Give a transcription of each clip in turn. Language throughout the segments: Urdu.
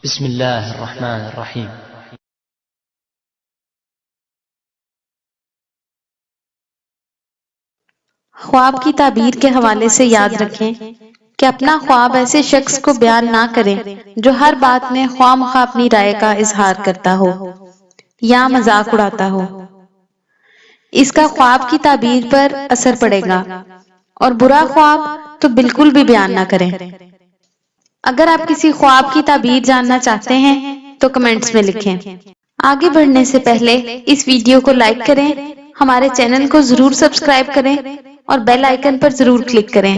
بسم اللہ الرحمن الرحیم۔ خواب کی تعبیر کے حوالے سے یاد رکھیں کہ اپنا خواب ایسے شخص کو بیان نہ کریں جو ہر بات میں خواہ مخواہ اپنی رائے کا اظہار کرتا ہو یا مذاق اڑاتا ہو۔ اس کا خواب کی تعبیر پر اثر پڑے گا، اور برا خواب تو بالکل بھی بیان نہ کریں۔ اگر آپ کسی خواب کی تعبیر جاننا چاہتے ہیں تو کمنٹس میں لکھیں۔ آگے بڑھنے سے پہلے اس ویڈیو کو لائک کریں، ہمارے چینل کو ضرور سبسکرائب کریں اور بیل آئیکن پر ضرور کلک کریں،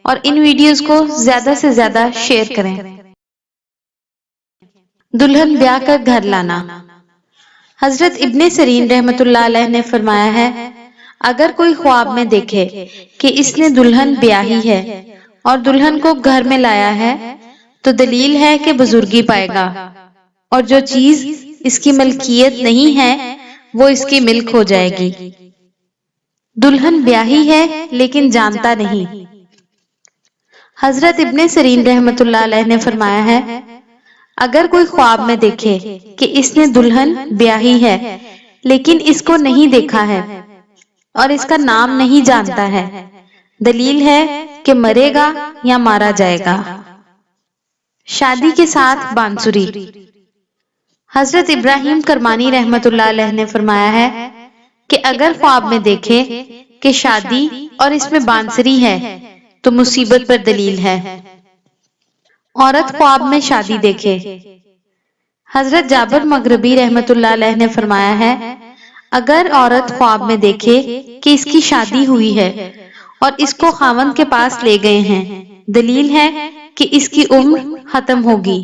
اور ان ویڈیوز کو زیادہ سے زیادہ شیئر کریں۔ دلہن بیاہ کر گھر لانا۔ حضرت ابن سیرین رحمۃ اللہ علیہ نے فرمایا ہے، اگر کوئی خواب میں دیکھے کہ اس نے دلہن بیاہی ہے اور دلہن کو گھر میں لایا ہے تو دلیل ہے کہ بزرگی پائے گا، اور جو چیز اس کی ملکیت نہیں ہے وہ اس کی ملک ہو جائے گی۔ دلہن بیاہی ہے لیکن جانتا نہیں۔ حضرت ابن سیرین رحمۃ اللہ علیہ نے فرمایا ہے، اگر کوئی خواب میں دیکھے کہ اس نے دلہن بیاہی ہے لیکن اس کو نہیں دیکھا ہے اور اس کا نام نہیں جانتا ہے، دلیل ہے کہ مرے گا یا مارا جائے گا۔ شادی کے ساتھ بانسری۔ حضرت ابراہیم کرمانی رحمۃ اللہ علیہ نے فرمایا ہے کہ اگر خواب میں دیکھے کہ شادی اور اس میں بانسری ہے تو مصیبت پر دلیل ہے۔ عورت خواب میں شادی دیکھے۔ حضرت جابر مغربی رحمۃ اللہ علیہ نے فرمایا ہے، اگر عورت خواب میں دیکھے کہ اس کی شادی ہوئی ہے اور اس کو خاوند کے پاس لے گئے ہیں، دلیل ہے کہ اس کی عمر ختم ہوگی،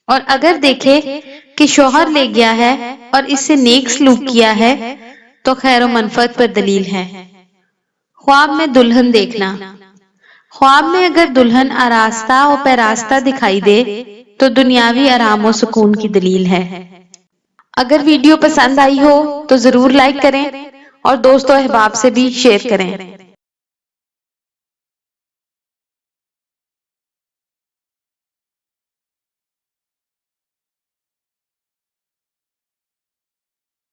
اور اگر دیکھے کہ شوہر لے گیا ہے اور اس سے نیک سلوک کیا ہے تو خیر و منفعت پر دلیل ہے۔ خواب میں دلہن دیکھنا۔ خواب میں اگر دلہن آراستہ و پیراستہ دکھائی دے تو دنیاوی آرام و سکون کی دلیل ہے۔ اگر ویڈیو پسند آئی ہو تو ضرور لائک کریں اور دوست و احباب سے بھی شیئر کریں۔